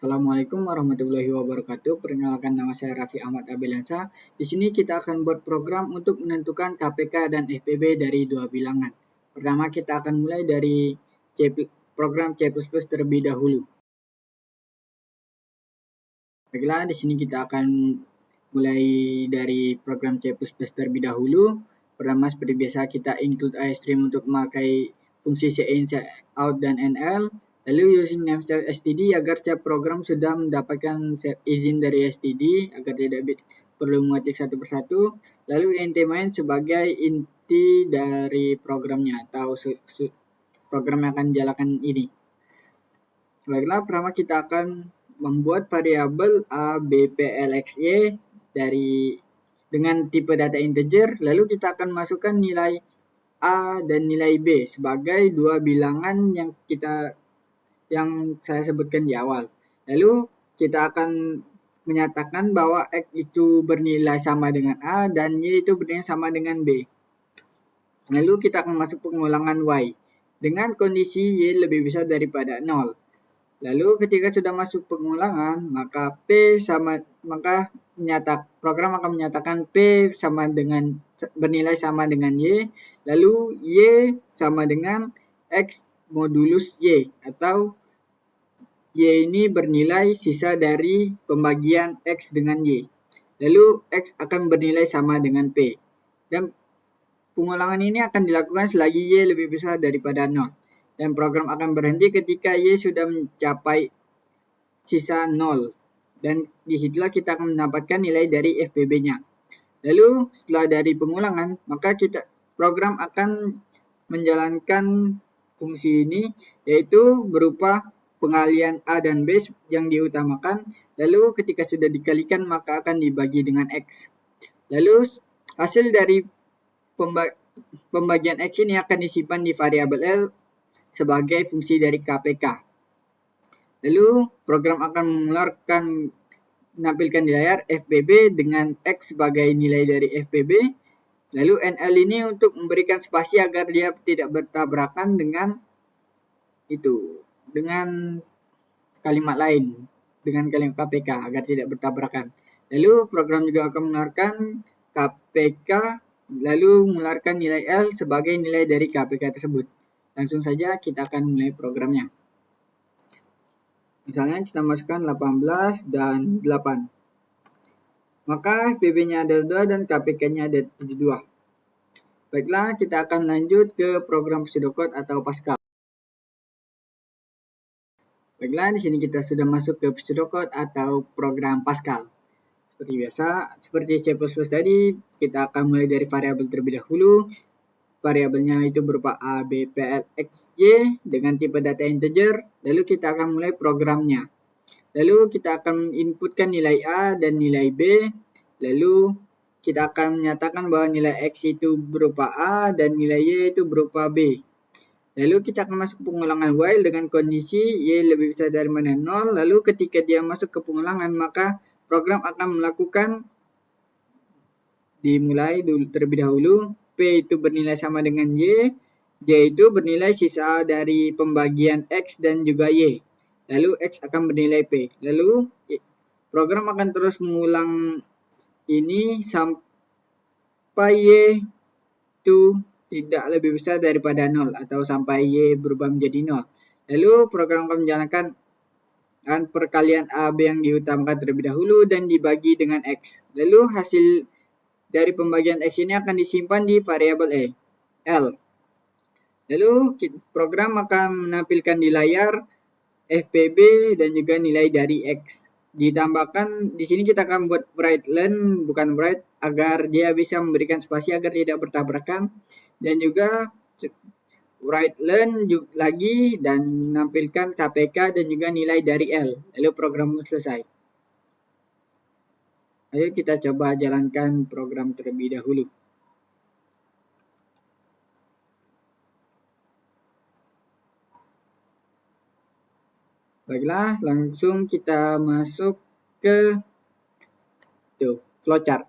Assalamualaikum warahmatullahi wabarakatuh. Perkenalkan, nama saya Raffi Ahmad Abelansa. Di sini kita akan buat program untuk menentukan KPK dan FPB dari dua bilangan. Pertama, kita akan mulai dari program C++ terlebih dahulu. Baiklah, di sini kita akan mulai dari program C++ terlebih dahulu. Pertama, seperti biasa, kita include iStream untuk memakai fungsi cin, cout, dan nl. Lalu using namespace std agar setiap program sudah mendapatkan izin dari std agar tidak perlu mengetik satu persatu. Lalu int main sebagai inti dari programnya atau program yang akan dijalankan ini. Baiklah, pertama kita akan membuat variabel a, b, p, l, x, y dengan tipe data integer. Lalu kita akan masukkan nilai a dan nilai b sebagai dua bilangan yang saya sebutkan di awal. Lalu kita akan menyatakan bahwa x itu bernilai sama dengan a dan y itu bernilai sama dengan b. Lalu kita akan masuk pengulangan y dengan kondisi y lebih besar daripada 0. Lalu ketika sudah masuk pengulangan, maka program akan menyatakan P bernilai sama dengan Y, lalu Y sama dengan X modulus Y, atau Y ini bernilai sisa dari pembagian X dengan Y. Lalu X akan bernilai sama dengan P. Dan pengulangan ini akan dilakukan selagi Y lebih besar daripada 0. Dan program akan berhenti ketika Y sudah mencapai sisa 0. Dan disitulah kita akan mendapatkan nilai dari FPB-nya. Lalu setelah dari pengulangan, maka program akan menjalankan fungsi ini, yaitu berupa pengalian A dan B yang diutamakan. Lalu ketika sudah dikalikan, maka akan dibagi dengan X. Lalu hasil dari pembagian X ini akan disimpan di variabel L sebagai fungsi dari KPK. Lalu program akan menampilkan di layar FPB dengan X sebagai nilai dari FPB. Lalu NL ini untuk memberikan spasi agar dia tidak bertabrakan dengan kalimat lain, dengan kalimat KPK agar tidak bertabrakan. Lalu program juga akan mengeluarkan KPK, lalu mengeluarkan nilai L sebagai nilai dari KPK tersebut. Langsung saja kita akan mulai programnya. Misalnya kita masukkan 18 dan 8. Maka FPB-nya ada 2 dan KPK-nya ada 72. Baiklah, kita akan lanjut ke program pseudocode atau Pascal. Baiklah, di sini kita sudah masuk ke pseudocode atau program Pascal. Seperti biasa, seperti C++ tadi, kita akan mulai dari variabel terlebih dahulu. Variabelnya itu berupa A, B, P, L, X, Y dengan tipe data integer. Lalu kita akan mulai programnya. Lalu kita akan inputkan nilai A dan nilai B. Lalu kita akan menyatakan bahwa nilai X itu berupa A dan nilai Y itu berupa B. Lalu kita akan masuk pengulangan while dengan kondisi Y lebih besar dari 0. Lalu ketika dia masuk ke pengulangan, maka program akan melakukan dimulai terlebih dahulu. P itu bernilai sama dengan Y. Y itu bernilai sisa dari pembagian X dan juga Y. Lalu X akan bernilai P. Lalu program akan terus mengulang ini sampai Y itu tidak lebih besar daripada 0 atau sampai Y berubah menjadi 0. Lalu program akan menjalankan perkalian A, B yang diutamakan terlebih dahulu dan dibagi dengan X. Lalu hasil dari pembagian X ini akan disimpan di variabel L. Lalu program akan menampilkan di layar FPB dan juga nilai dari X. Ditambahkan di sini kita akan buat write len, bukan write, agar dia bisa memberikan spasi agar tidak bertabrakan, dan juga write len lagi dan menampilkan KPK dan juga nilai dari L. Lalu program selesai. Ayo kita coba jalankan program terlebih dahulu. Baiklah, langsung kita masuk ke flowchart.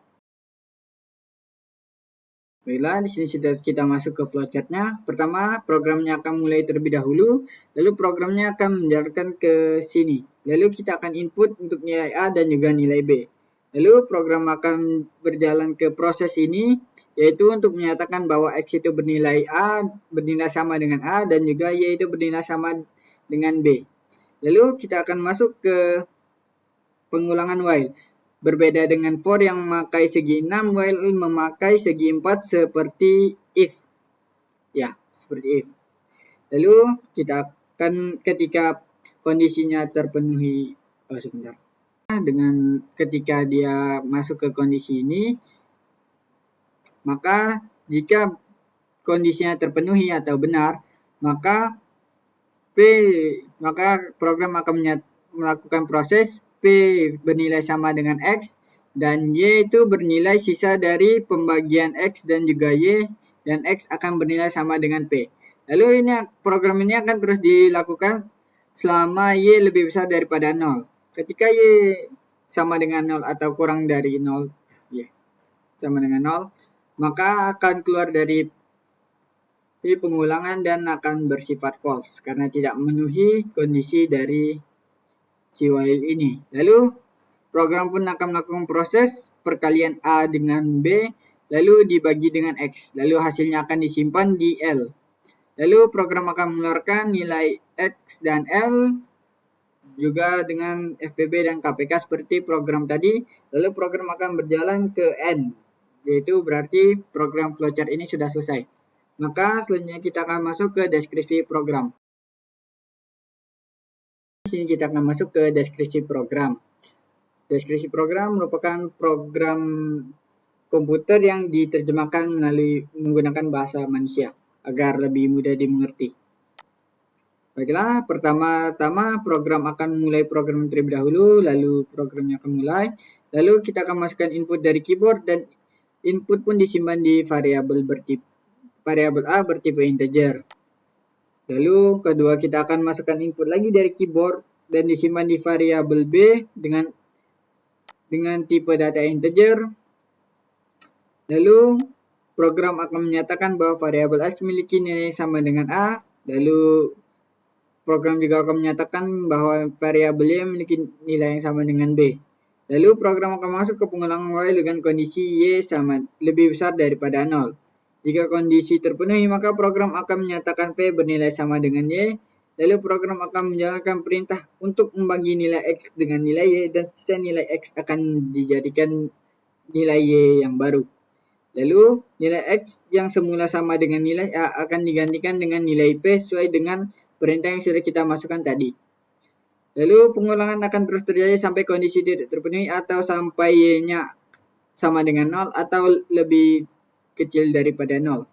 Baiklah, di sini sudah kita masuk ke flowchart-nya. Pertama, programnya akan mulai terlebih dahulu, lalu programnya akan menjalankan ke sini. Lalu kita akan input untuk nilai A dan juga nilai B. Lalu program akan berjalan ke proses ini, yaitu untuk menyatakan bahwa X itu bernilai A, bernilai sama dengan A, dan juga Y itu bernilai sama dengan B. Lalu kita akan masuk ke pengulangan while. Berbeda dengan for yang memakai segi 6, while memakai segi 4 seperti if. Ya, seperti if. Lalu kita akan ketika kondisinya terpenuhi, sebentar. Dengan ketika dia masuk ke kondisi ini, maka jika kondisinya terpenuhi atau benar, maka program akan melakukan proses P bernilai sama dengan X dan Y itu bernilai sisa dari pembagian X dan juga Y, dan X akan bernilai sama dengan P. Lalu program ini akan terus dilakukan selama Y lebih besar daripada 0. Ketika Y sama dengan 0 atau kurang dari 0, Y sama dengan 0, maka akan keluar dari pengulangan dan akan bersifat false karena tidak memenuhi kondisi dari si while ini. Lalu program pun akan melakukan proses perkalian A dengan B, lalu dibagi dengan X, lalu hasilnya akan disimpan di L. Lalu program akan mengeluarkan nilai X dan L juga dengan FPB dan KPK seperti program tadi, lalu program akan berjalan ke N, yaitu berarti program flowchart ini sudah selesai. Maka selanjutnya kita akan masuk ke deskripsi program. Di sini kita akan masuk ke deskripsi program. Deskripsi program merupakan program komputer yang diterjemahkan menggunakan bahasa manusia agar lebih mudah dimengerti. Baiklah, pertama-tama program akan mulai program terlebih dahulu, lalu programnya akan mulai, lalu kita akan masukkan input dari keyboard dan input pun disimpan di variabel A bertipe integer. Lalu kedua kita akan masukkan input lagi dari keyboard dan disimpan di variabel B dengan tipe data integer. Lalu program akan menyatakan bahwa variabel X memiliki nilai sama dengan A. Lalu program juga akan menyatakan bahwa variabel Y memiliki nilai yang sama dengan B. Lalu program akan masuk ke pengulangan while dengan kondisi Y lebih besar daripada 0. Jika kondisi terpenuhi, maka program akan menyatakan P bernilai sama dengan Y. Lalu program akan menjalankan perintah untuk membagi nilai X dengan nilai Y dan sisa nilai X akan dijadikan nilai Y yang baru. Lalu nilai X yang semula sama dengan nilai A akan digantikan dengan nilai P sesuai dengan perintah yang sudah kita masukkan tadi. Lalu pengulangan akan terus terjadi sampai kondisi tidak terpenuhi atau sampai Y-nya sama dengan 0 atau lebih kecil daripada 0.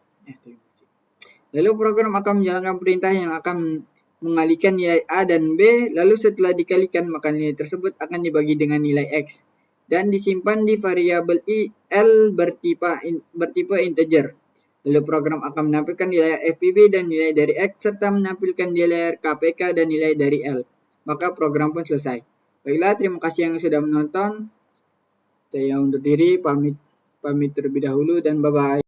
Lalu program akan menjalankan perintah yang akan mengalihkan nilai A dan B, lalu setelah dikalikan maka nilai tersebut akan dibagi dengan nilai X dan disimpan di variabel L bertipe integer. Lalu program akan menampilkan nilai FPB dan nilai dari X serta menampilkan nilai KPK dan nilai dari L. Maka program pun selesai. Baiklah, terima kasih yang sudah menonton. Saya undur diri, pamit terlebih dahulu dan bye-bye.